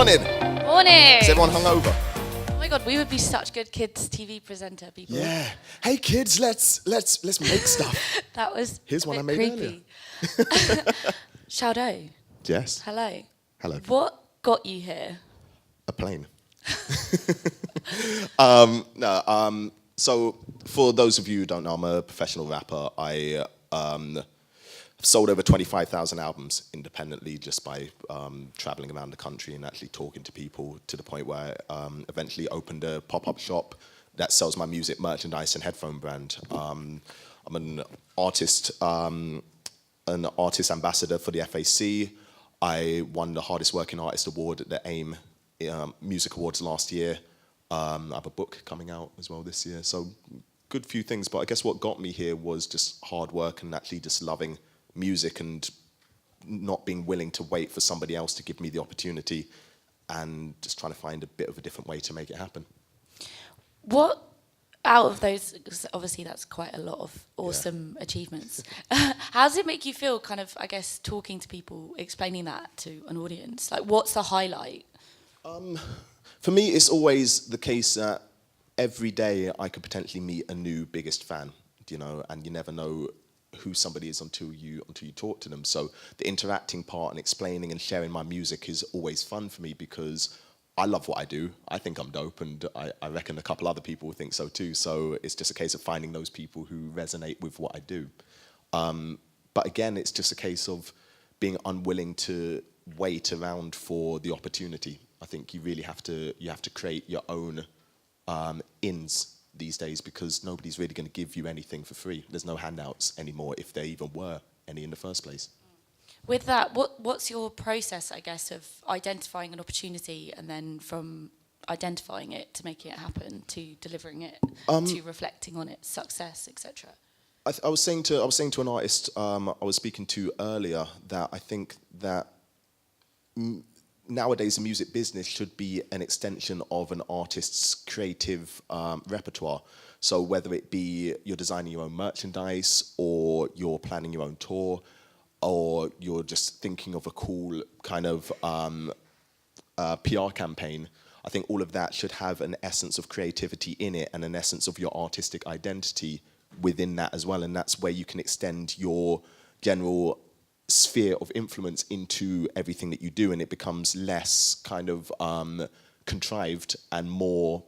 Morning. Morning. Is everyone hungover? Oh my God, we would be such good kids TV presenter people. Yeah. Hey kids, let's make stuff. That was Here's a one bit I made creepy. ShaoDow. Jess. Hello. Hello. What got you here? A plane. So for those of you who don't know, I'm a professional rapper. I have sold over 25,000 albums independently just by traveling around the country and actually talking to people, to the point where I eventually opened a pop-up shop that sells my music, merchandise and headphone brand. I'm an artist ambassador for the FAC. I won the hardest working artist award at the AIM Music Awards last year. I have a book coming out as well this year. So good few things, but I guess what got me here was just hard work and actually just loving music and not being willing to wait for somebody else to give me the opportunity, and just trying to find a bit of a different way to make it happen. What out of those, 'cause obviously that's quite a lot of awesome achievements. How does it make you feel, kind of, I guess, talking to people, explaining that to an audience? Like, what's the highlight? For me, it's always the case that every day I could potentially meet a new biggest fan, you know, and you never know who somebody is until you talk to them. So the interacting part and explaining and sharing my music is always fun for me, because I love what I do. I think I'm dope, and I reckon a couple other people think so too. So it's just a case of finding those people who resonate with what I do. But again, it's just a case of being unwilling to wait around for the opportunity. I think you really have to create your own ins these days, because nobody's really going to give you anything for free. There's no handouts anymore, if there even were any in the first place. With that, what's your process, I guess, of identifying an opportunity, and then from identifying it to making it happen to delivering it to reflecting on its success, etc.? I was saying to an artist I was speaking to earlier that I think that nowadays the music business should be an extension of an artist's creative repertoire. So whether it be you're designing your own merchandise, or you're planning your own tour, or you're just thinking of a cool kind of PR campaign, I think all of that should have an essence of creativity in it, and an essence of your artistic identity within that as well. And that's where you can extend your general sphere of influence into everything that you do, and it becomes less kind of contrived and more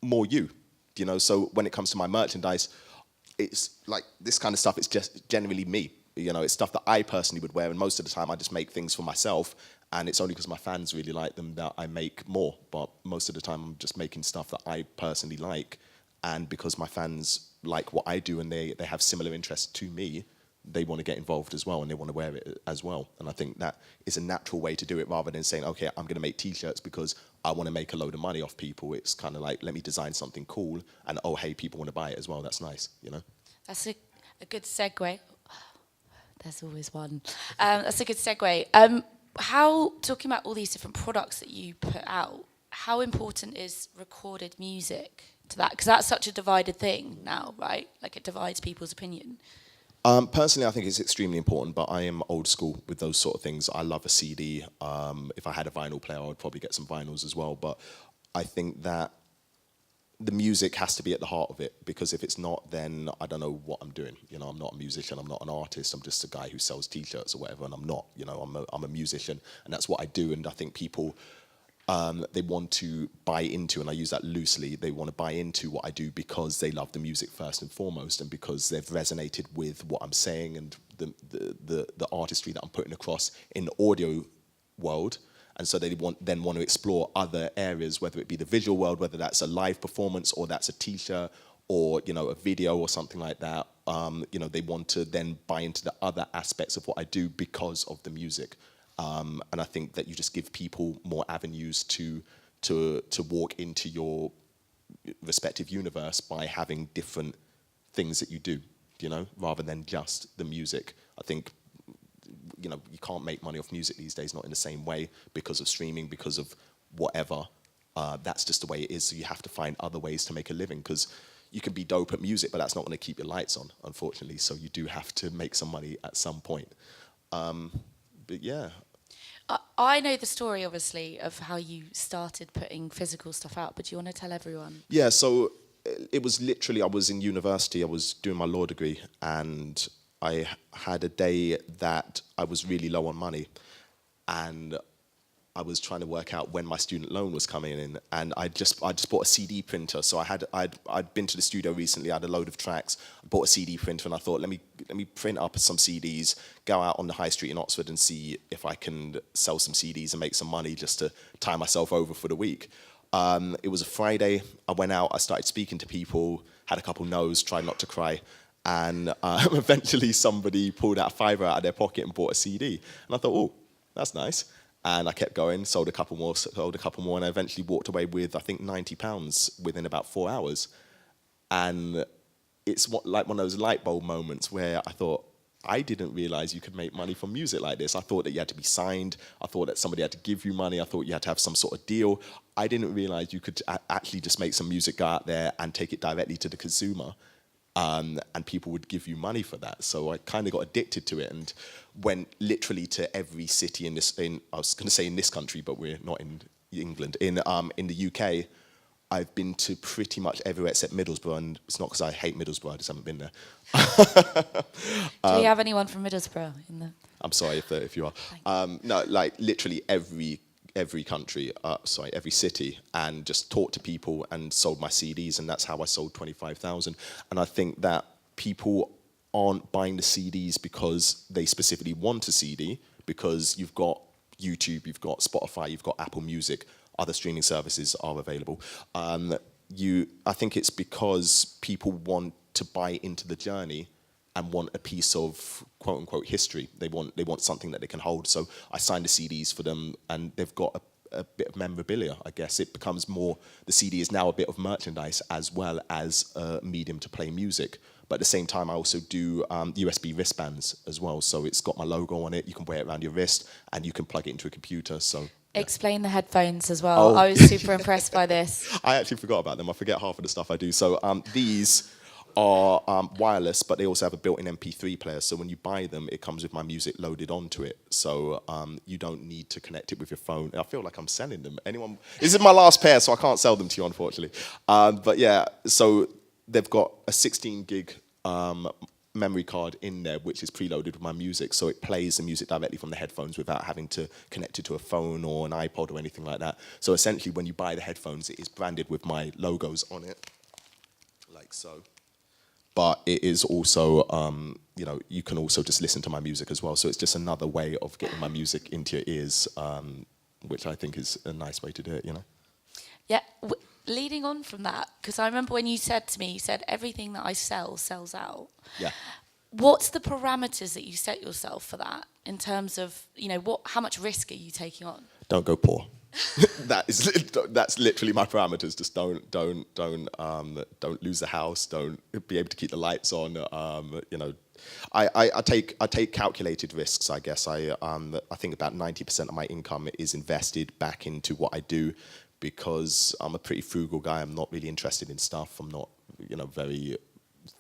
you know. So when it comes to my merchandise, it's like this kind of stuff, it's just generally me, you know. It's stuff that I personally would wear, and most of the time I just make things for myself, and it's only because my fans really like them that I make more. But most of the time I'm just making stuff that I personally like, and because my fans like what I do and they have similar interests to me, they want to get involved as well, and they want to wear it as well. And I think that is a natural way to do it, rather than saying, okay, I'm going to make t-shirts because I want to make a load of money off people. It's kind of like, let me design something cool, and oh, hey, people want to buy it as well. That's nice, you know? That's a good segue. There's always one. That's a good segue. Talking about all these different products that you put out, how important is recorded music to that? Because that's such a divided thing now, right? Like, it divides people's opinion. Personally, I think it's extremely important, but I am old school with those sort of things. I love a CD. If I had a vinyl player, I would probably get some vinyls as well. But I think that the music has to be at the heart of it, because if it's not, then I don't know what I'm doing. You know, I'm not a musician, I'm not an artist, I'm just a guy who sells t-shirts or whatever, and I'm not, you know, I'm a musician, and that's what I do. And I think people, they want to buy into, and I use that loosely, they want to buy into what I do because they love the music first and foremost, and because they've resonated with what I'm saying and the artistry that I'm putting across in the audio world. And so they then want to explore other areas, whether it be the visual world, whether that's a live performance or that's a t-shirt or, you know, a video or something like that. You know, they want to then buy into the other aspects of what I do because of the music. And I think that you just give people more avenues to walk into your respective universe by having different things that you do, you know, rather than just the music. I think, you know, you can't make money off music these days, not in the same way, because of streaming, because of whatever. That's just the way it is. So you have to find other ways to make a living, because you can be dope at music, but that's not going to keep your lights on, unfortunately. So you do have to make some money at some point. But yeah. I know the story, obviously, of how you started putting physical stuff out, but do you want to tell everyone? Yeah, so it was literally, I was in university, I was doing my law degree, and I had a day that I was really low on money, and I was trying to work out when my student loan was coming in, and I just bought a CD printer. So I'd been to the studio recently, I had a load of tracks, I bought a CD printer, and I thought, let me print up some CDs, go out on the high street in Oxford and see if I can sell some CDs and make some money just to tie myself over for the week. It was a Friday. I went out, I started speaking to people, had a couple no's, tried not to cry, and eventually somebody pulled out a fiver out of their pocket and bought a CD. And I thought, oh, that's nice. And I kept going, sold a couple more, and I eventually walked away with, I think, £90 within about 4 hours. And it's like one of those light bulb moments where I thought, I didn't realize you could make money from music like this. I thought that you had to be signed. I thought that somebody had to give you money. I thought you had to have some sort of deal. I didn't realize you could actually just make some music, go out there and take it directly to the consumer. And people would give you money for that. So I kind of got addicted to it and went literally to every city I was going to say in this country, but we're not in England. In the UK, I've been to pretty much everywhere except Middlesbrough, and it's not because I hate Middlesbrough, I just haven't been there. Do you have anyone from Middlesbrough in the... I'm sorry if you are. No, like literally every country, every city, and just talked to people and sold my CDs, and that's how I sold 25,000. And I think that people aren't buying the CDs because they specifically want a CD, because you've got YouTube, you've got Spotify, you've got Apple Music, other streaming services are available. I think it's because people want to buy into the journey and want a piece of quote unquote history. They want something that they can hold. So I signed the CDs for them, and they've got a bit of memorabilia. I guess it becomes more, the CD is now a bit of merchandise as well as a medium to play music. But at the same time, I also do USB wristbands as well. So it's got my logo on it. You can wear it around your wrist, and you can plug it into a computer. So yeah. Explain the headphones as well. Oh. I was super impressed by this. I actually forgot about them. I forget half of the stuff I do. So these are wireless, but they also have a built-in MP3 player. So when you buy them, it comes with my music loaded onto it. So you don't need to connect it with your phone. I feel like I'm selling them. Anyone? This is my last pair, so I can't sell them to you, unfortunately. But yeah, so they've got a 16 gig memory card in there, which is preloaded with my music, so it plays the music directly from the headphones without having to connect it to a phone or an iPod or anything like that. So essentially, when you buy the headphones, it is branded with my logos on it, like so. But it is also, you can also just listen to my music as well. So it's just another way of getting my music into your ears, which I think is a nice way to do it, Yeah, leading on from that, because I remember when you said to me, you said, everything that I sell sells out. Yeah. What's the parameters that you set yourself for that in terms of, how much risk are you taking on? Don't go poor. That's literally my parameters. Just don't lose the house. Don't be able to keep the lights on. I take calculated risks. I guess I think about 90% of my income is invested back into what I do, because I'm a pretty frugal guy. I'm not really interested in stuff. I'm not very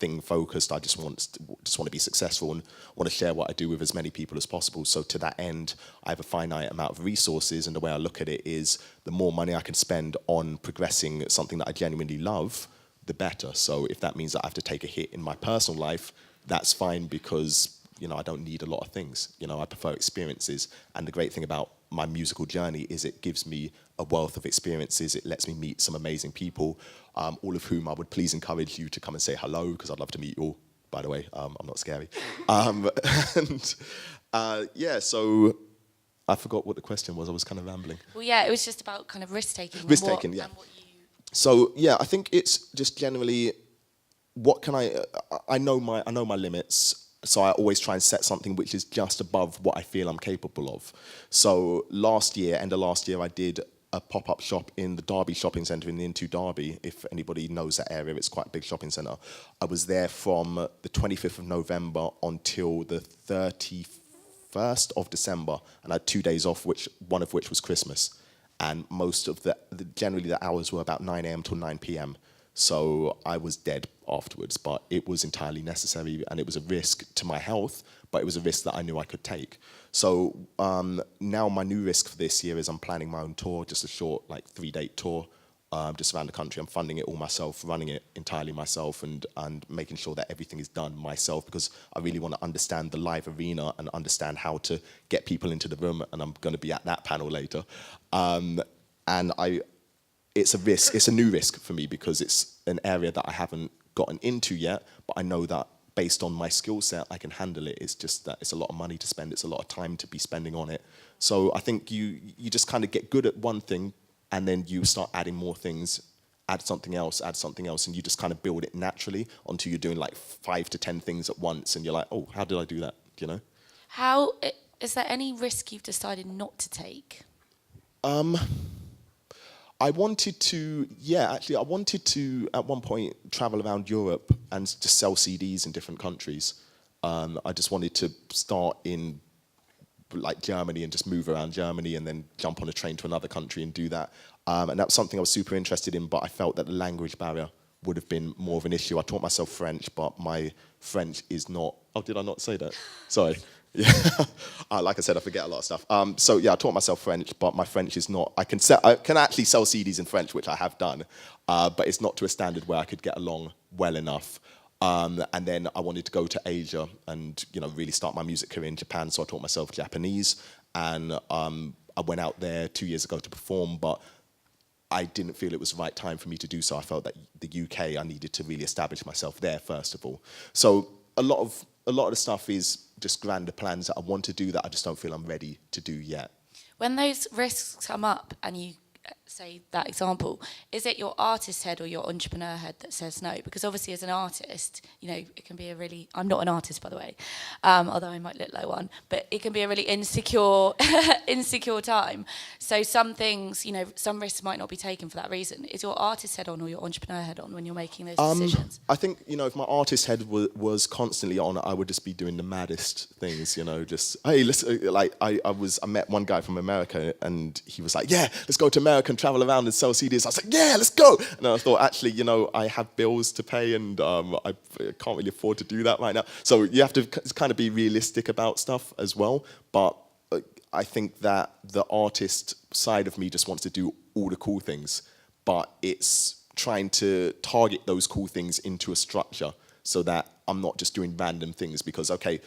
thing focused. I just want to be successful and want to share what I do with as many people as possible. So to that end, I have a finite amount of resources, and the way I look at it is the more money I can spend on progressing something that I genuinely love, the better. So if that means that I have to take a hit in my personal life, that's fine, because I don't need a lot of things. I prefer experiences, and the great thing about my musical journey is it gives me a wealth of experiences. It lets me meet some amazing people, all of whom I would please encourage you to come and say hello, because I'd love to meet you all, by the way. I'm not scary. So I forgot what the question was. I was kind of rambling. Well, yeah, it was just about kind of risk-taking. Risk-taking, yeah. So, yeah, I think it's just generally, what can I know my limits. So I always try and set something which is just above what I feel I'm capable of. So end of last year, I did a pop-up shop in the Derby shopping centre in the Into Derby. If anybody knows that area, it's quite a big shopping centre. I was there from the 25th of November until the 31st of December, and I had 2 days off, one of which was Christmas. And most of generally the hours were about 9 a.m. till 9 p.m. So I was dead afterwards, but it was entirely necessary, and it was a risk to my health, but it was a risk that I knew I could take. So now my new risk for this year is I'm planning my own tour, just a short, like 3-date tour, just around the country. I'm funding it all myself, running it entirely myself, and making sure that everything is done myself, because I really want to understand the live arena and understand how to get people into the room, and I'm going to be at that panel later. It's a risk, it's a new risk for me, because it's an area that I haven't gotten into yet, but I know that based on my skill set, I can handle it. It's just that it's a lot of money to spend, it's a lot of time to be spending on it. So I think you just kind of get good at one thing, and then you start adding more things, add something else, and you just kind of build it naturally until you're doing like 5 to 10 things at once, and you're like, oh, how did I do that, you know? Is there any risk you've decided not to take? I wanted to, at one point, travel around Europe and just sell CDs in different countries. I just wanted to start in like Germany and just move around Germany and then jump on a train to another country and do that. And that was something I was super interested in, but I felt that the language barrier would have been more of an issue. I taught myself French, but my French is not... Oh, did I not say that? Sorry. Yeah, like I said, I forget a lot of stuff. So yeah, I taught myself French, but my French is not... I can actually sell CDs in French, which I have done, but it's not to a standard where I could get along well enough. And then I wanted to go to Asia and, you know, really start my music career in Japan, so I taught myself Japanese, and I went out there 2 years ago to perform, but I didn't feel it was the right time for me to do so. I felt that the UK, I needed to really establish myself there first of all. So a lot of the stuff is just grander plans that I want to do that I just don't feel I'm ready to do yet. When those risks come up and you say that example, is it your artist head or your entrepreneur head that says no? Because obviously as an artist, you know, it can be a really... I'm not an artist, by the way, although I might look like one, but it can be a really insecure time. So some things, you know, some risks might not be taken for that reason. Is your artist head on or your entrepreneur head on when you're making those decisions? I think, you know, if my artist head was constantly on, I would just be doing the maddest things, you know, just, hey, listen, like I met one guy from America and he was like, yeah, let's go to America and travel around and sell CDs. I was like, yeah, let's go. And I thought, actually, you know, I have bills to pay and I can't really afford to do that right now. So you have to kind of be realistic about stuff as well. But I think that the artist side of me just wants to do all the cool things, but it's trying to target those cool things into a structure so that I'm not just doing random things, because, okay,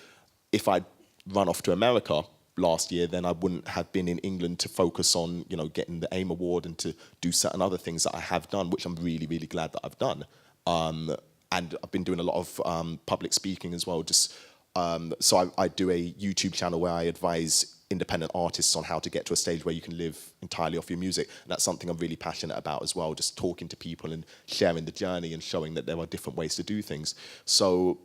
if I run off to America last year, then I wouldn't have been in England to focus on, you know, getting the AIM award and to do certain other things that I have done, which I'm really, really glad that I've done. And I've been doing a lot of public speaking as well. Just so I do a YouTube channel where I advise independent artists on how to get to a stage where you can live entirely off your music. And that's something I'm really passionate about as well, just talking to people and sharing the journey and showing that there are different ways to do things. So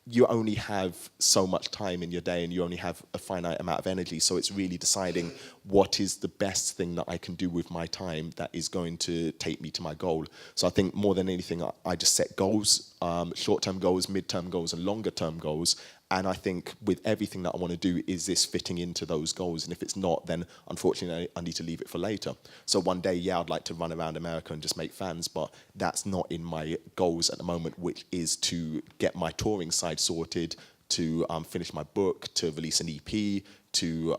you only have so much time in your day and you only have a finite amount of energy. So it's really deciding what is the best thing that I can do with my time that is going to take me to my goal. So I think more than anything, I just set goals, short-term goals, mid-term goals, and longer-term goals. And I think with everything that I want to do, is this fitting into those goals? And if it's not, then unfortunately I need to leave it for later. So one day, yeah, I'd like to run around America and just make fans, but that's not in my goals at the moment, which is to get my touring side sorted, to finish my book, to release an EP, to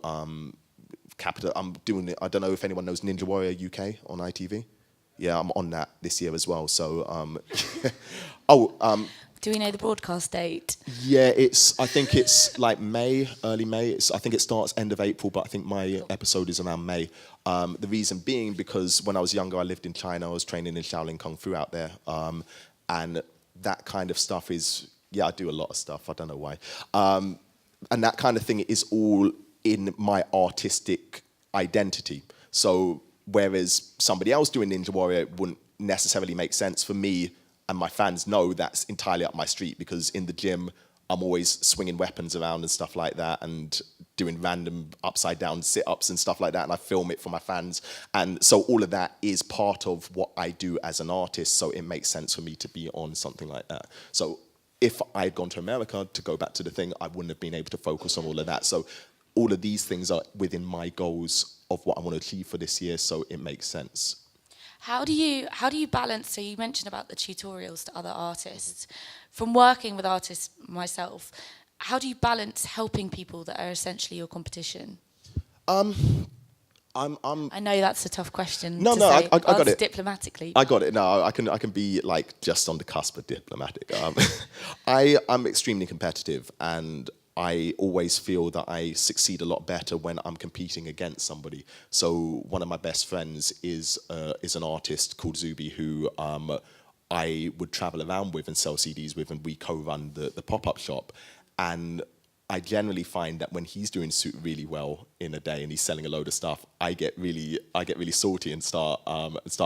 capital. I'm doing it. I don't know if anyone knows Ninja Warrior UK on ITV. Yeah, I'm on that this year as well. So, do we know the broadcast date? Yeah, I think it's like May, early May. I think it starts end of April, but I think my episode is around May. The reason being because when I was younger, I lived in China. I was training in Shaolin Kung Fu out there. And that kind of stuff is, yeah, I do a lot of stuff. I don't know why. And that kind of thing is all in my artistic identity. So whereas somebody else doing Ninja Warrior wouldn't necessarily make sense for me, and my fans know that's entirely up my street, because in the gym, I'm always swinging weapons around and stuff like that and doing random upside down sit-ups and stuff like that, and I film it for my fans. And so all of that is part of what I do as an artist, so it makes sense for me to be on something like that. So if I had gone to America, to go back to the thing, I wouldn't have been able to focus on all of that. So all of these things are within my goals of what I want to achieve for this year, so it makes sense. How do you balance? So you mentioned about the tutorials to other artists. From working with artists myself, how do you balance helping people that are essentially your competition? I know that's a tough question No, to no, say. I got Answer it. diplomatically. I got it. No, I can be like just on the cusp of diplomatic. I'm extremely competitive, and I always feel that I succeed a lot better when I'm competing against somebody. So one of my best friends is an artist called Zuby who I would travel around with and sell CDs with, and we co-run the pop-up shop. And I generally find that when he's doing really well in a day and he's selling a load of stuff, I get really salty and start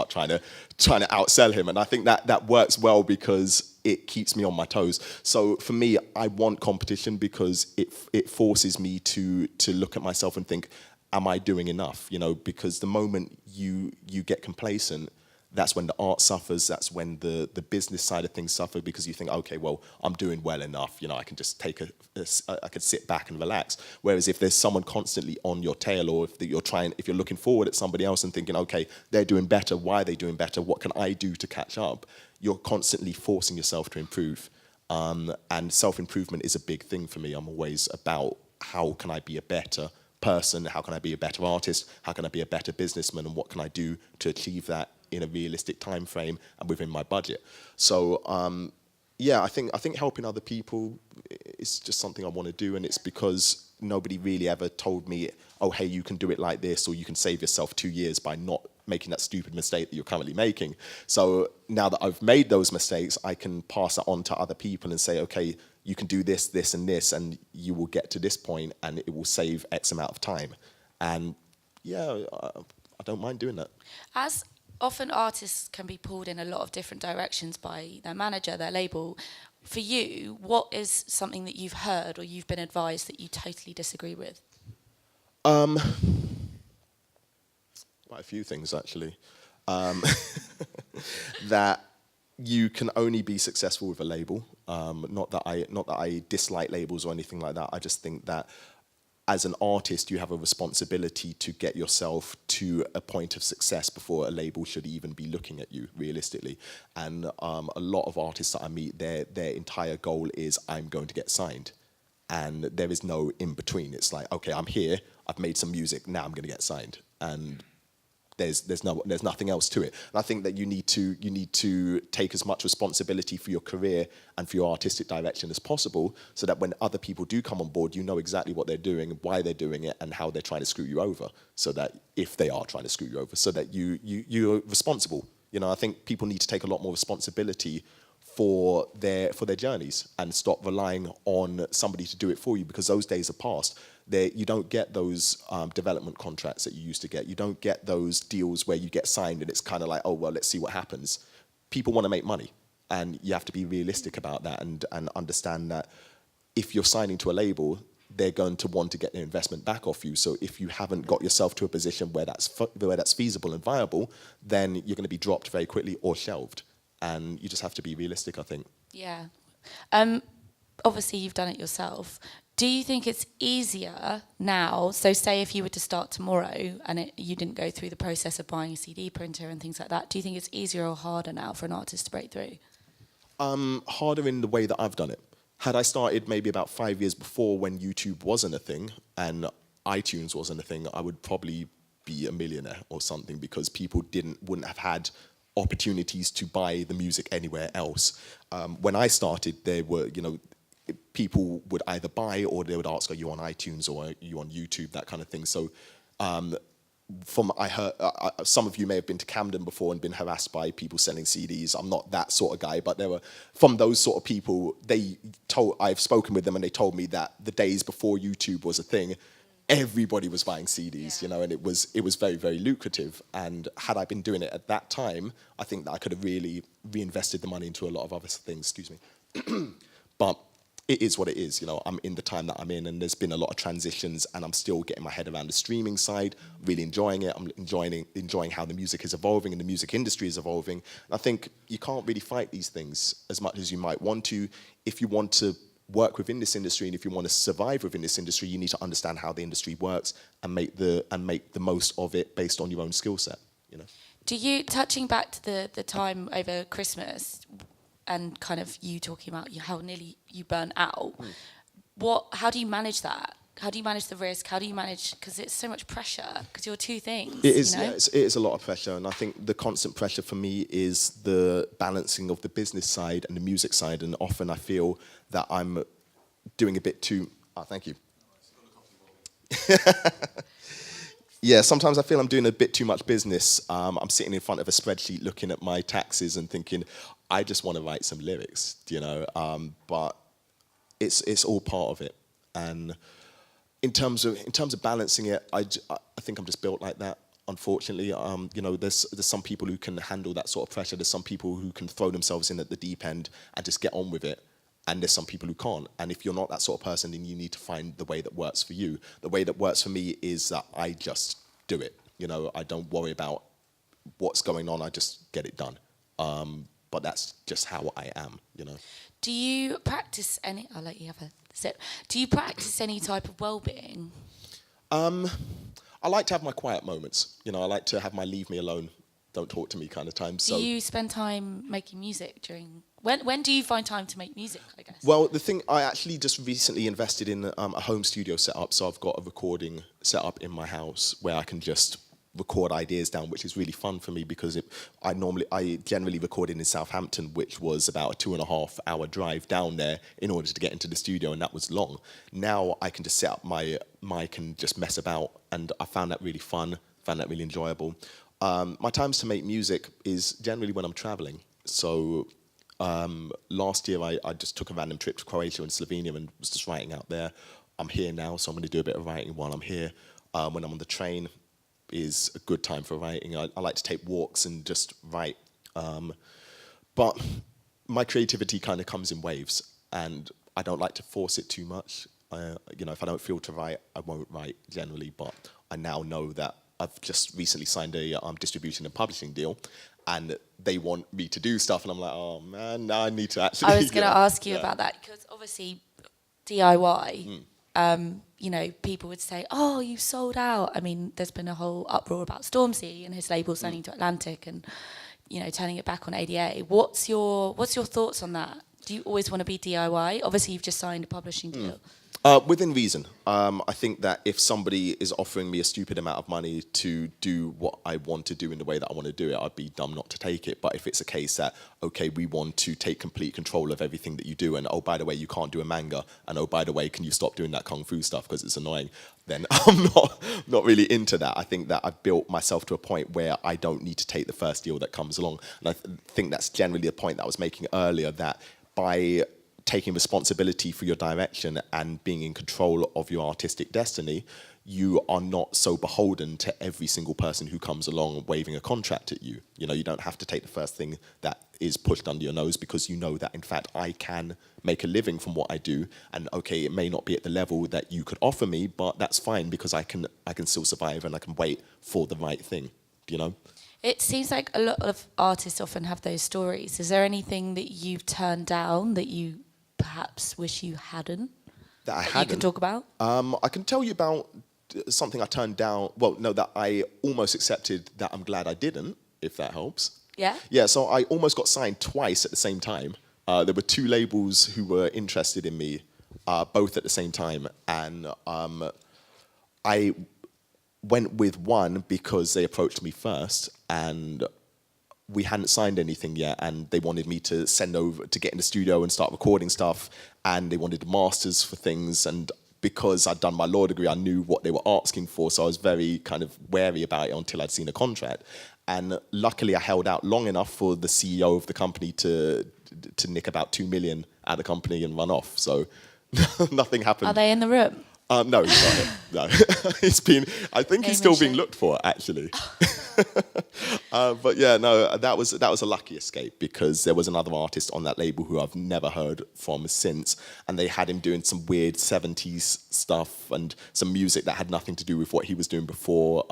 trying to outsell him. And I think that works well because it keeps me on my toes. So for me, I want competition because it forces me to look at myself and think, am I doing enough? You know, because the moment you get complacent, that's when the art suffers, that's when the business side of things suffer, because you think, okay, well, I'm doing well enough, you know, I can just I could sit back and relax. Whereas if there's someone constantly on your tail, or if you're looking forward at somebody else and thinking, okay, they're doing better, why are they doing better, what can I do to catch up, you're constantly forcing yourself to improve. And self-improvement is a big thing for me. I'm always about how can I be a better person, how can I be a better artist, how can I be a better businessman, and what can I do to achieve that in a realistic time frame and within my budget. So yeah, I think helping other people is just something I want to do, and it's because nobody really ever told me, oh hey, you can do it like this, or you can save yourself 2 years by not making that stupid mistake that you're currently making. So now that I've made those mistakes, I can pass that on to other people and say, okay, you can do this, this and this, and you will get to this point and it will save X amount of time. And yeah, I don't mind doing that. As often artists can be pulled in a lot of different directions by their manager, their label. For you, what is something that you've heard or you've been advised that you totally disagree with? Quite a few things, actually. That you can only be successful with a label. Not that I dislike labels or anything like that. I just think that as an artist, you have a responsibility to get yourself to a point of success before a label should even be looking at you, realistically. And a lot of artists that I meet, their entire goal is, I'm going to get signed. And there is no in between. It's like, okay, I'm here, I've made some music, now I'm going to get signed. And there's nothing else to it. And I think that you need to take as much responsibility for your career and for your artistic direction as possible, so that when other people do come on board, you know exactly what they're doing, why they're doing it, and how they're trying to screw you over. So that if they are trying to screw you over, so that you're responsible. You know, I think people need to take a lot more responsibility for their journeys and stop relying on somebody to do it for you, because those days are past. You don't get those development contracts that you used to get. You don't get those deals where you get signed and it's kind of like, oh, well, let's see what happens. People want to make money, and you have to be realistic about that and understand that if you're signing to a label, they're going to want to get their investment back off you. So if you haven't got yourself to a position where that's feasible and viable, then you're going to be dropped very quickly or shelved. And you just have to be realistic, I think. Yeah. Obviously, you've done it yourself. Do you think it's easier now? So say if you were to start tomorrow and you didn't go through the process of buying a CD printer and things like that, do you think it's easier or harder now for an artist to break through? Harder in the way that I've done it. Had I started maybe about 5 years before, when YouTube wasn't a thing and iTunes wasn't a thing, I would probably be a millionaire or something, because people wouldn't have had opportunities to buy the music anywhere else. When I started, there were, people would either buy, or they would ask, are you on iTunes or are you on YouTube, that kind of thing. So I heard some of you may have been to Camden before and been harassed by people selling CDs. I'm not that sort of guy, but there were, from those sort of people, I've spoken with them and they told me that the days before YouTube was a thing, everybody was buying CDs, and it was very, very lucrative. And had I been doing it at that time, I think that I could have really reinvested the money into a lot of other things, excuse me. But it is what it is, I'm in the time that I'm in, and there's been a lot of transitions, and I'm still getting my head around the streaming side, really enjoying it. I'm enjoying how the music is evolving and the music industry is evolving. And I think you can't really fight these things as much as you might want to. If you want to work within this industry, and if you want to survive within this industry, you need to understand how the industry works and make the most of it based on your own skill set. Do you, touching back to the time over Christmas and kind of you talking about how nearly you burnt out, how do you manage that? How do you manage the risk? How do you manage, because it's so much pressure, because you're two things. It is, you know? yeah, it is a lot of pressure, and I think the constant pressure for me is the balancing of the business side and the music side, and often I feel that I'm doing a bit too... thank you. Yeah, sometimes I feel I'm doing a bit too much business. I'm sitting in front of a spreadsheet looking at my taxes and thinking, I just want to write some lyrics, you know, but it's all part of it. And in terms of balancing it, I think I'm just built like that. Unfortunately, you know, there's some people who can handle that sort of pressure. There's some people who can throw themselves in at the deep end and just get on with it. And there's some people who can't. And if you're not that sort of person, then you need to find the way that works for you. The way that works for me is that I just do it. You know, I don't worry about what's going on. I just get it done. But that's just how I am, you know. Do you practice any... I'll let you have a sip. Do you practice any type of well-being? I like to have my quiet moments. You know, I like to have my leave me alone, don't talk to me kind of time. Do you spend time making music during... When do you find time to make music, I guess? Well, the thing, I actually just recently invested in a home studio setup, so I've got a recording set up in my house where I can just record ideas down, which is really fun for me because I generally recorded in Southampton, which was about a 2.5 hour drive down there in order to get into the studio, and that was long. Now I can just set up my mic and just mess about, and I found that really fun, found that really enjoyable. My times to make music is generally when I'm traveling. So last year I just took a random trip to Croatia and Slovenia and was just writing out there. I'm here now, so I'm going to do a bit of writing while I'm here. When I'm on the train is a good time for writing. I like to take walks and just write. But my creativity kind of comes in waves, and I don't like to force it too much. You know, if I don't feel to write, I won't write generally, but I now know that I've just recently signed a distribution and publishing deal, and they want me to do stuff, and I'm like, oh man, now I need to actually... I was going to ask you about that, because obviously DIY, you know, people would say, oh, you sold out. I mean, there's been a whole uproar about Stormzy and his label signing to Atlantic and, you know, turning it back on ADA. What's your thoughts on that? Do you always want to be DIY? Obviously, you've just signed a publishing deal. Within reason. I think that if somebody is offering me a stupid amount of money to do what I want to do in the way that I want to do it, I'd be dumb not to take it. But if it's a case that, okay, we want to take complete control of everything that you do, and oh, by the way, you can't do a manga, and oh, by the way, can you stop doing that kung fu stuff because it's annoying, then I'm not really into that. I think that I've built myself to a point where I don't need to take the first deal that comes along. And I think that's generally the point that I was making earlier, that by taking responsibility for your direction and being in control of your artistic destiny, you are not so beholden to every single person who comes along waving a contract at you. You know, you don't have to take the first thing that is pushed under your nose, because you know that, in fact, I can make a living from what I do. And okay, it may not be at the level that you could offer me, but that's fine, because I can still survive and I can wait for the right thing, you know? It seems like a lot of artists often have those stories. Is there anything that you've turned down that you perhaps wish you hadn't? That I hadn't? You can talk about? I can tell you about something I turned down. Well, no, that I almost accepted that I'm glad I didn't, if that helps. Yeah? Yeah, so I almost got signed twice at the same time. There were two labels who were interested in me, both at the same time. And I went with one because they approached me first, and we hadn't signed anything yet, and they wanted me to send over to get in the studio and start recording stuff, and they wanted masters for things, and because I'd done my law degree, I knew what they were asking for, so I was very kind of wary about it until I'd seen a contract. And luckily I held out long enough for the CEO of the company to nick about 2 million out of the company and run off, so nothing happened. Are they in the room? No, he's not here. No. I think he's still being looked for, actually. But yeah, no, that was a lucky escape, because there was another artist on that label who I've never heard from since, and they had him doing some weird 70s stuff and some music that had nothing to do with what he was doing before.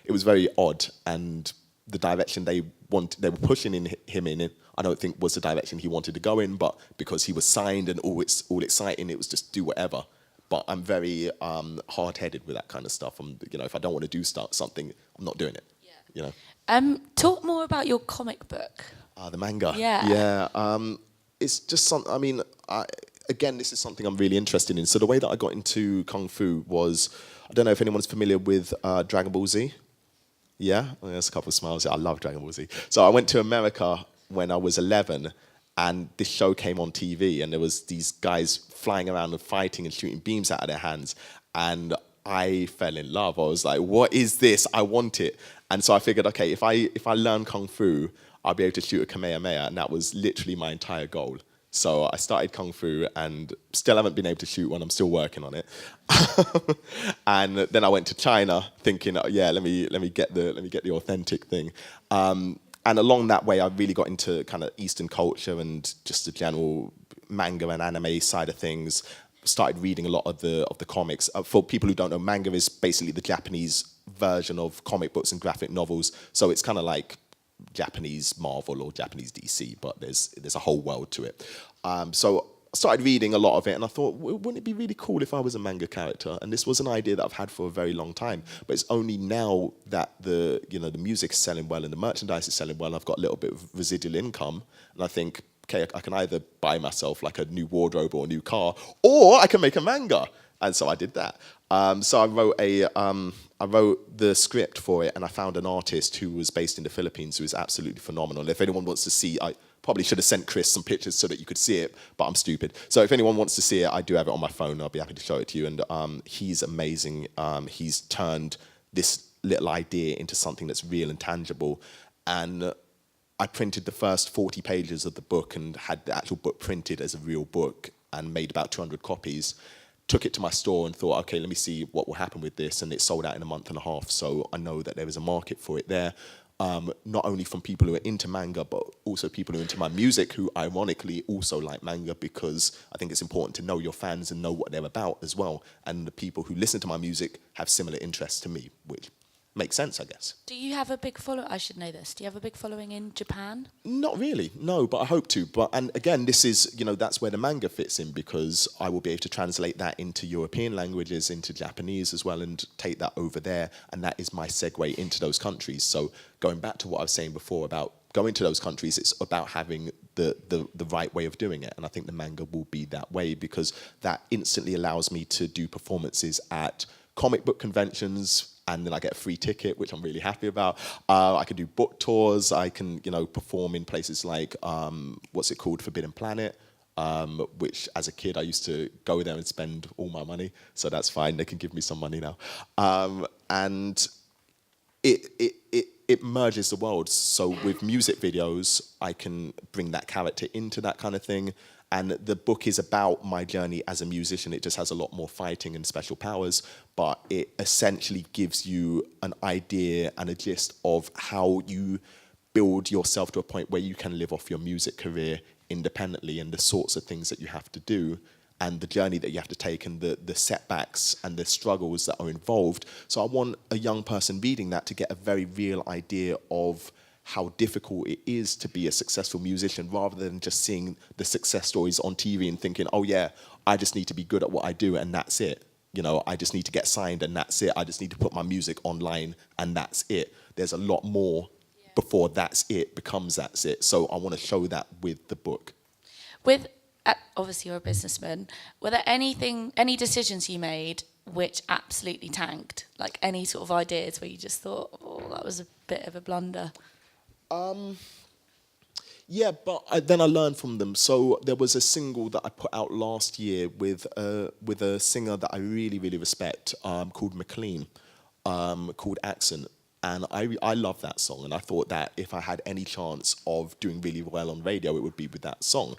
It was very odd, and the direction they were pushing him in, I don't think was the direction he wanted to go in, but because he was signed and all exciting, it was just do whatever. But I'm very hard-headed with that kind of stuff. You know, if I don't want to do something, I'm not doing it. you know. Talk more about your comic book. The manga. Yeah. Yeah. It's just something, I mean, again, this is something I'm really interested in. So the way that I got into Kung Fu was, I don't know if anyone's familiar with Dragon Ball Z. Yeah? Oh, there's a couple of smiles. Yeah, I love Dragon Ball Z. So I went to America when I was 11, and this show came on TV, and there was these guys flying around and fighting and shooting beams out of their hands. And I fell in love. I was like, what is this? I want it. And so I figured, okay, if I learn Kung Fu, I'll be able to shoot a Kamehameha, and that was literally my entire goal. So I started Kung Fu and still haven't been able to shoot one. I'm still working on it. And then I went to China thinking, oh, yeah, let me get the authentic thing. And along that way, I really got into kind of Eastern culture and just the general manga and anime side of things. Started reading a lot of the comics. For people who don't know, manga is basically the Japanese version of comic books and graphic novels. So it's kind of like Japanese Marvel or Japanese DC, but there's a whole world to it. So I started reading a lot of it, and I thought, wouldn't it be really cool if I was a manga character? And this was an idea that I've had for a very long time. But it's only now that the music is selling well and the merchandise is selling well, I've got a little bit of residual income, and I think, okay, I can either buy myself like a new wardrobe or a new car, or I can make a manga. And so I did that. So I wrote the script for it, and I found an artist who was based in the Philippines who is absolutely phenomenal. If anyone wants to see, I probably should have sent Chris some pictures so that you could see it, but I'm stupid. So if anyone wants to see it, I do have it on my phone. I'll be happy to show it to you. And he's amazing. He's turned this little idea into something that's real and tangible. And I printed the first 40 pages of the book and had the actual book printed as a real book and made about 200 copies. Took it to my store and thought, okay, let me see what will happen with this. And it sold out in a month and a half. So I know that there is a market for it there. Not only from people who are into manga, but also people who are into my music, who ironically also like manga, because I think it's important to know your fans and know what they're about as well. And the people who listen to my music have similar interests to me, which makes sense, I guess. Do you have a big following? I should know this. Do you have a big following in Japan? Not really, no, but I hope to. And again, this is, that's where the manga fits in, because I will be able to translate that into European languages, into Japanese as well, and take that over there. And that is my segue into those countries. So going back to what I was saying before about going to those countries, it's about having the right way of doing it. And I think the manga will be that way, because that instantly allows me to do performances at comic book conventions, and then I get a free ticket, which I'm really happy about. I can do book tours. I can, perform in places like, what's it called, Forbidden Planet, which as a kid I used to go there and spend all my money. So that's fine. They can give me some money now. And it merges the worlds. So with music videos, I can bring that character into that kind of thing. And the book is about my journey as a musician. It just has a lot more fighting and special powers, but it essentially gives you an idea and a gist of how you build yourself to a point where you can live off your music career independently, and the sorts of things that you have to do and the journey that you have to take, and the setbacks and the struggles that are involved. So I want a young person reading that to get a very real idea of how difficult it is to be a successful musician, rather than just seeing the success stories on TV and thinking, oh yeah, I just need to be good at what I do and that's it. I just need to get signed and that's it. I just need to put my music online and that's it. There's a lot more before that's it becomes that's it. So I want to show that with the book. Obviously you're a businessman, were there any decisions you made which absolutely tanked? Like any sort of ideas where you just thought, oh, that was a bit of a blunder? Yeah, but then I learned from them. So there was a single that I put out last year with a singer that I really, really respect, called McLean, called Accent. And I love that song. And I thought that if I had any chance of doing really well on radio, it would be with that song.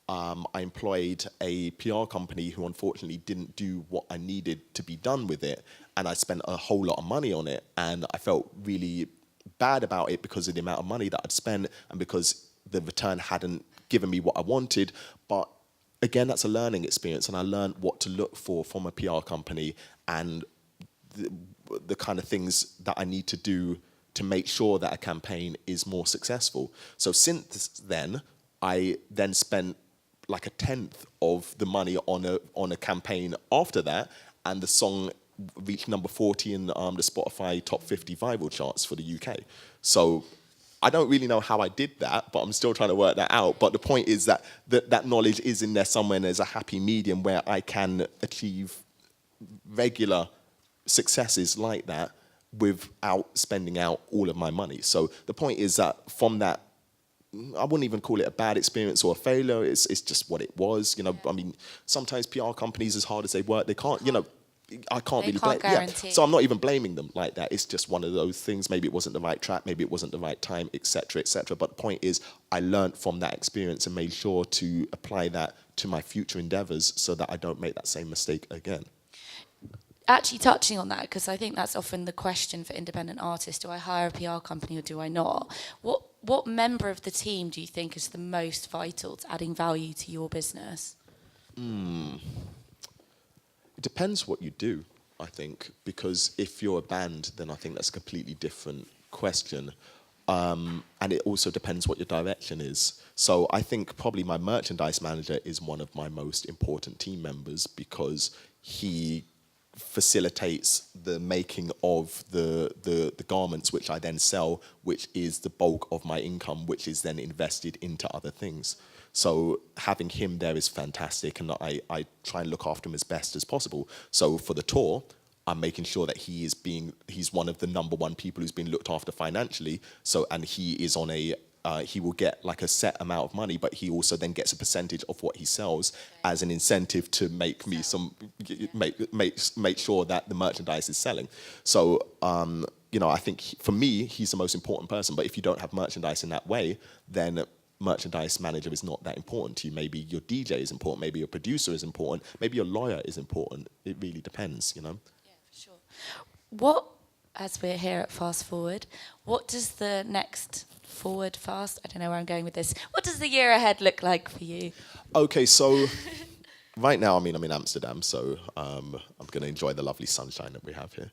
I employed a PR company who unfortunately didn't do what I needed to be done with it. And I spent a whole lot of money on it. And I felt really bad about it because of the amount of money that I'd spent and because the return hadn't given me what I wanted. But again, that's a learning experience, and I learned what to look for from a PR company and the kind of things that I need to do to make sure that a campaign is more successful. So since then, I then spent like 1/10 of the money on a campaign after that, and the song reached number 40 in the Spotify top 50 viral charts for the UK. So I don't really know how I did that, but I'm still trying to work that out. But the point is that that knowledge is in there somewhere, and there's a happy medium where I can achieve regular successes like that without spending out all of my money. So the point is that from that, I wouldn't even call it a bad experience or a failure. It's just what it was. You know, I mean, sometimes PR companies, as hard as they work, they can't, you know, I can't They really can't blame. Yeah. guarantee. So I'm not even blaming them like that. It's just one of those things. Maybe it wasn't the right track. Maybe it wasn't the right time, etc., etc. But the point is, I learned from that experience and made sure to apply that to my future endeavors so that I don't make that same mistake again. Actually touching on that, because I think that's often the question for independent artists: do I hire a PR company or do I not? What member of the team do you think is the most vital to adding value to your business? It depends what you do, I think, because if you're a band, then I think that's a completely different question. And it also depends what your direction is. So I think probably my merchandise manager is one of my most important team members because he facilitates the making of the garments which I then sell, which is the bulk of my income, which is then invested into other things. So having him there is fantastic, and I try and look after him as best as possible. So for the tour, I'm making sure that he's one of the number one people who's been looked after financially. So, and he is on he will get like a set amount of money, but he also then gets a percentage of what he sells as an incentive to make me make sure that the merchandise is selling. So, you know, I think for me, he's the most important person. But if you don't have merchandise in that way, then merchandise manager is not that important to you. Maybe your DJ is important, maybe your producer is important, maybe your lawyer is important. It really depends, you know. Yeah, for sure. What, as we're here at Fast Forward, what does the next forward fast, I don't know where I'm going with this, what does the year ahead look like for you? Okay, so right now, I mean, I'm in Amsterdam, so I'm going to enjoy the lovely sunshine that we have here.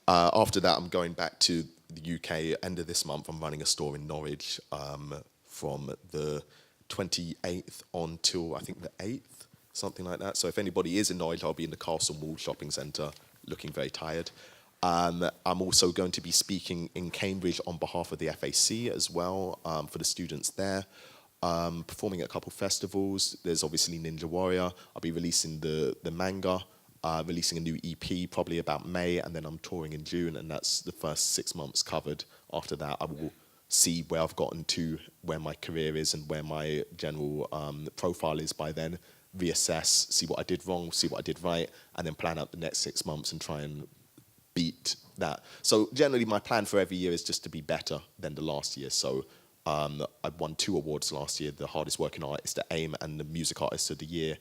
After that, I'm going back to the UK end of this month. I'm running a store in Norwich from the 28th on till I think the 8th, something like that. So if anybody is in Norwich, I'll be in the Castle Mall shopping centre, looking very tired. I'm also going to be speaking in Cambridge on behalf of the FAC as well, for the students there. Performing at a couple of festivals. There's obviously Ninja Warrior. I'll be releasing the manga, releasing a new EP probably about May, and then I'm touring in June, and that's the first 6 months covered. After that, I will see where I've gotten to, where my career is, and where my general profile is by then. Reassess, see what I did wrong, see what I did right, and then plan out the next 6 months and try and beat that. So generally, my plan for every year is just to be better than the last year. So I won 2 awards last year: the hardest working artist at AIM and the music artist of the year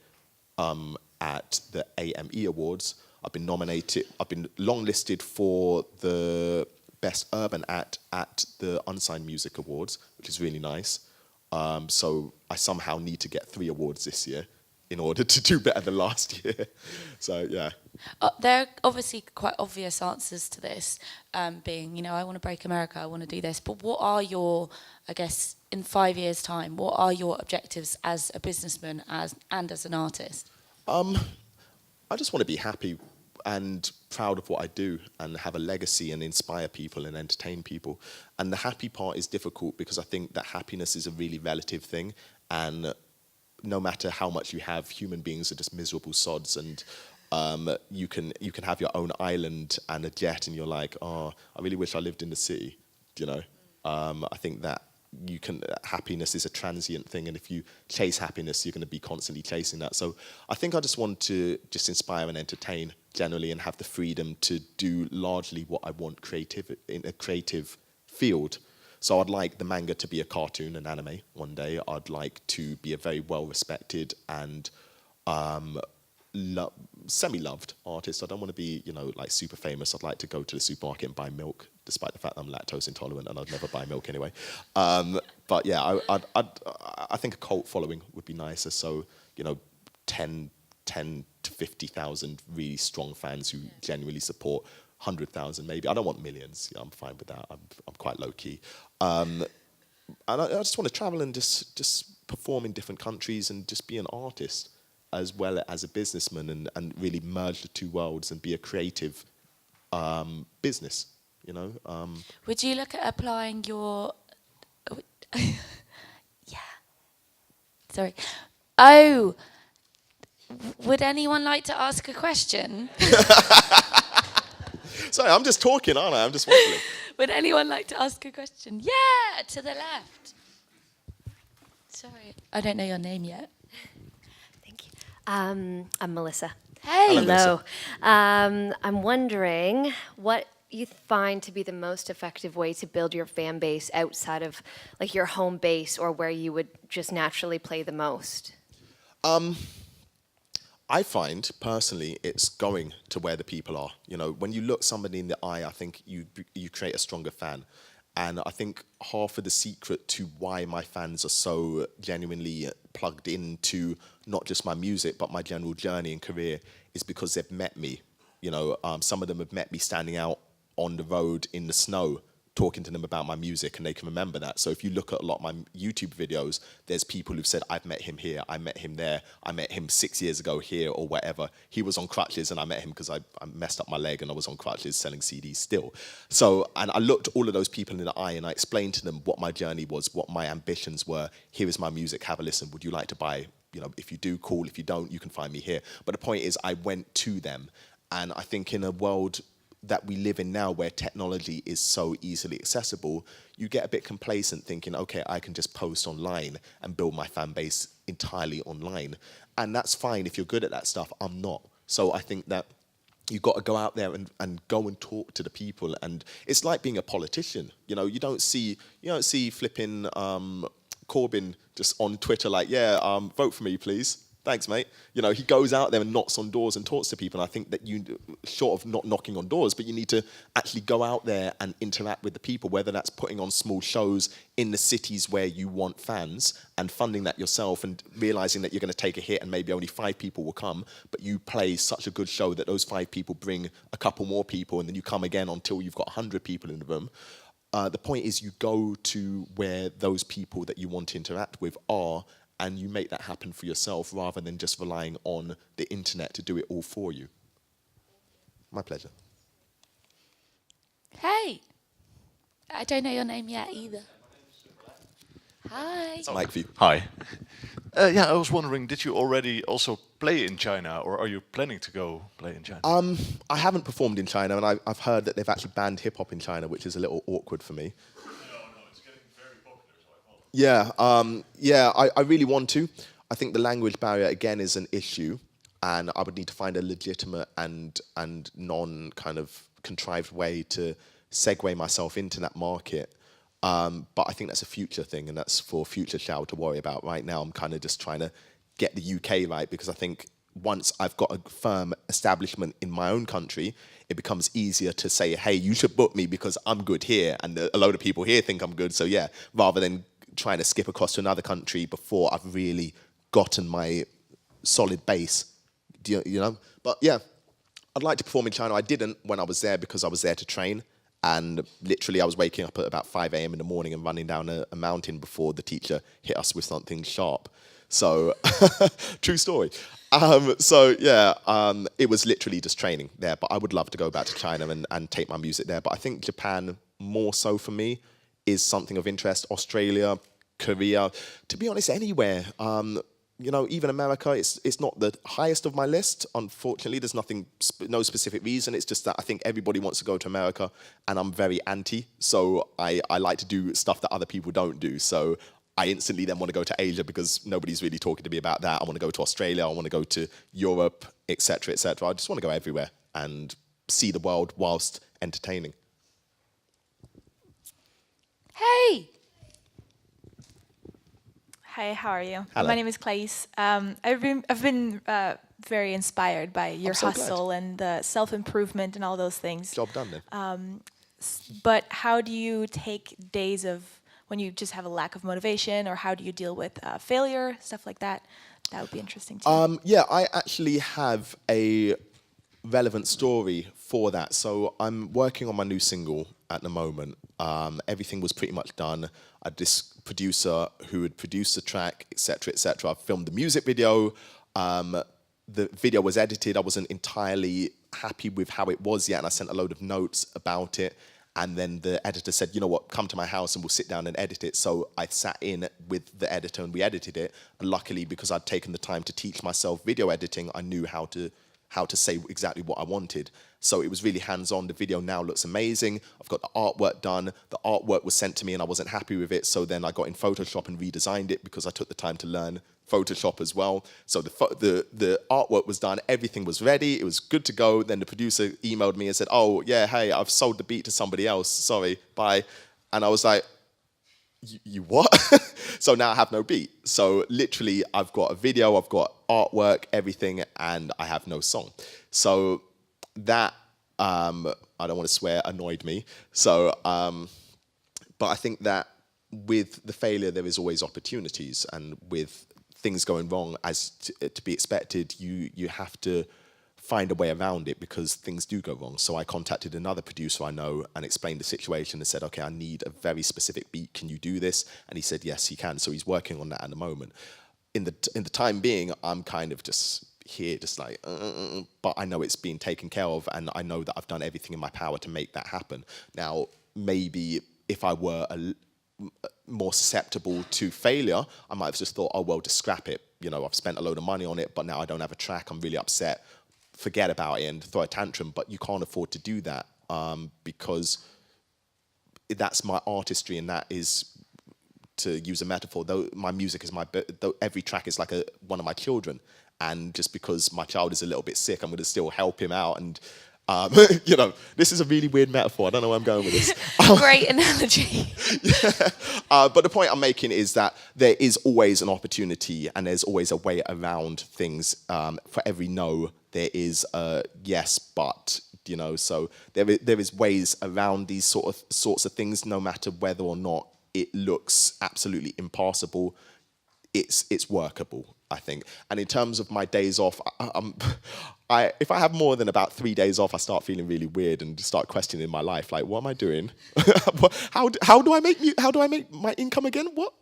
at the AME Awards. I've been nominated. I've been longlisted for the best urban act at the Unsigned Music Awards, which is really nice. So I somehow need to get 3 awards this year in order to do better than last year. So, yeah. There are obviously quite obvious answers to this, being, you know, I want to break America, I want to do this. But what are your, I guess, in 5 years' time, what are your objectives as a businessman and as an artist? I just want to be happy and proud of what I do and have a legacy and inspire people and entertain people. And the happy part is difficult because I think that happiness is a really relative thing, and no matter how much you have, human beings are just miserable sods, and you can have your own island and a jet and you're like, oh, I really wish I lived in the city, you know. I think that happiness is a transient thing, and if you chase happiness, you're going to be constantly chasing that. So I think I just want to just inspire and entertain generally, and have the freedom to do largely what I want in a creative field. So I'd like the manga to be a cartoon, an anime one day. I'd like to be a very well-respected and semi-loved artist. I don't want to be, you know, like super famous. I'd like to go to the supermarket and buy milk, despite the fact that I'm lactose intolerant and I'd never buy milk anyway. But yeah, I think a cult following would be nicer. So, you know, 10 to 50,000 really strong fans who genuinely support. 100,000 maybe. I don't want millions. Yeah, I'm fine with that. I'm quite low key. And I just want to travel and just perform in different countries and just be an artist as well as a businessman, and really merge the two worlds and be a creative business. Would you look at applying your... yeah. Sorry. Oh, would anyone like to ask a question? Sorry, I'm just talking, aren't I? I'm just waffling. Would anyone like to ask a question? Yeah, to the left. Sorry, I don't know your name yet. Thank you. I'm Melissa. Hey. Hello. I'm wondering what you find to be the most effective way to build your fan base outside of like your home base, or where you would just naturally play the most. I find, personally, it's going to where the people are. When you look somebody in the eye, I think you create a stronger fan. And I think half of the secret to why my fans are so genuinely plugged into not just my music, but my general journey and career is because they've met me. Some of them have met me standing out on the road in the snow, talking to them about my music, and they can remember that. So if you look at a lot of my YouTube videos, there's people who've said, I've met him here, I met him there, I met him 6 years ago here, or whatever. He was on crutches and I met him because I messed up my leg and I was on crutches selling CDs still. So, and I looked all of those people in the eye and I explained to them what my journey was, what my ambitions were. Here is my music, have a listen. Would you like to buy? If you do, cool. If you don't, you can find me here. But the point is, I went to them. And I think in a world that we live in now, where technology is so easily accessible, you get a bit complacent thinking, okay, I can just post online and build my fan base entirely online. And that's fine if you're good at that stuff. I'm not. So I think that you've got to go out there and go and talk to the people. And it's like being a politician. You don't see flipping Corbyn just on Twitter like, vote for me, please. Thanks, mate. He goes out there and knocks on doors and talks to people. And I think that you, short of not knocking on doors, but you need to actually go out there and interact with the people, whether that's putting on small shows in the cities where you want fans and funding that yourself and realizing that you're going to take a hit and maybe only 5 people will come, but you play such a good show that those 5 people bring a couple more people, and then you come again until you've got 100 people in the room. The point is, you go to where those people that you want to interact with are, and you make that happen for yourself rather than just relying on the internet to do it all for you. My pleasure. Hey. I don't know your name yet either. Hi. It's Mike for you. Hi. I was wondering, did you already also play in China, or are you planning to go play in China? I haven't performed in China, and I've heard that they've actually banned hip-hop in China, which is a little awkward for me. I really want to. I think the language barrier, again, is an issue, and I would need to find a legitimate and non-kind of contrived way to segue myself into that market. But I think that's a future thing, and that's for future Shao to worry about. Right now, I'm kind of just trying to get the UK right, because I think once I've got a firm establishment in my own country, it becomes easier to say, hey, you should book me because I'm good here, and a load of people here think I'm good. So rather than trying to skip across to another country before I've really gotten my solid base, But I'd like to perform in China. I didn't when I was there because I was there to train, and literally I was waking up at about 5 a.m. in the morning and running down a mountain before the teacher hit us with something sharp. So, true story. It was literally just training there, but I would love to go back to China and take my music there. But I think Japan, more so for me, is something of interest. Australia, Korea, to be honest, anywhere. Even America, it's not the highest of my list. Unfortunately, there's no specific reason. It's just that I think everybody wants to go to America, and I'm very anti. So I like to do stuff that other people don't do. So I instantly then want to go to Asia because nobody's really talking to me about that. I want to go to Australia. I want to go to Europe, etc., etc. I just want to go everywhere and see the world whilst entertaining. Hey. Hi, how are you? Hello. My name is Claes. I've been very inspired by your hustle and the self-improvement and all those things. Job done then. But how do you take days of when you just have a lack of motivation, or how do you deal with failure, stuff like that? That would be interesting too. I actually have a relevant story for that. So I'm working on my new single at the moment. Everything was pretty much done. I had this producer who had produced the track, etc., etc. I filmed the music video. The video was edited. I wasn't entirely happy with how it was yet, and I sent a load of notes about it. And then the editor said, you know what, come to my house and we'll sit down and edit it. So I sat in with the editor and we edited it. And luckily, because I'd taken the time to teach myself video editing, I knew how to say exactly what I wanted. So it was really hands-on. The video now looks amazing. I've got the artwork done. The artwork was sent to me and I wasn't happy with it. So then I got in Photoshop and redesigned it because I took the time to learn Photoshop as well. So the artwork was done, everything was ready, it was good to go. Then the producer emailed me and said, oh yeah, hey, I've sold the beat to somebody else, sorry, bye. And I was like, you what? So now I have no beat. So literally I've got a video, I've got artwork, everything, and I have no song. So that, I don't want to swear, annoyed me. So, but I think that with the failure, there is always opportunities, and with things going wrong, as to be expected, you have to find a way around it because things do go wrong. So I contacted another producer I know and explained the situation and said, okay, I need a very specific beat. Can you do this? And he said, yes, he can. So he's working on that at the moment. In the time being, I'm kind of just here, just like, but I know it's being taken care of, and I know that I've done everything in my power to make that happen. Now, maybe if I were more susceptible to failure, I might have just thought, oh, well, just scrap it. You know, I've spent a load of money on it, but now I don't have a track. I'm really upset. Forget about it and throw a tantrum. But you can't afford to do that because that's my artistry, and that is, to use a metaphor, though my music is every track is like one of my children. And just because my child is a little bit sick, I'm going to still help him out. And you know, this is a really weird metaphor. I don't know where I'm going with this. Great analogy. But the point I'm making is that there is always an opportunity, and there's always a way around things. For every no, there is a yes, but, you know, so there is ways around these sorts of things, no matter whether or not it looks absolutely impossible. It's workable, I think. And in terms of my days off, if I have more than about 3 days off, I start feeling really weird and start questioning my life. Like, what am I doing? how do I make my income again? What?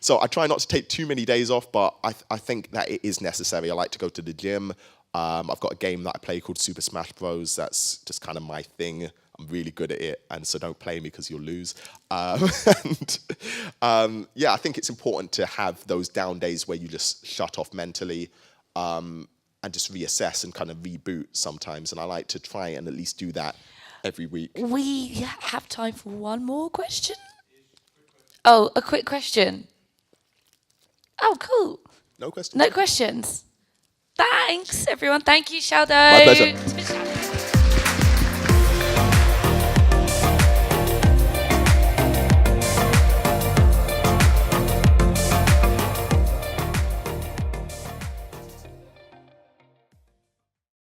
So I try not to take too many days off, but I think that it is necessary. I like to go to the gym. I've got a game that I play called Super Smash Bros. That's just kind of my thing. I'm really good at it, and so don't play me because you'll lose. Yeah, I think it's important to have those down days where you just shut off mentally and just reassess and kind of reboot sometimes. And I like to try and at least do that every week. We have time for one more question. Oh, a quick question. Oh, cool. No questions? No questions. Thanks, everyone. Thank you, ShaoDow. My pleasure.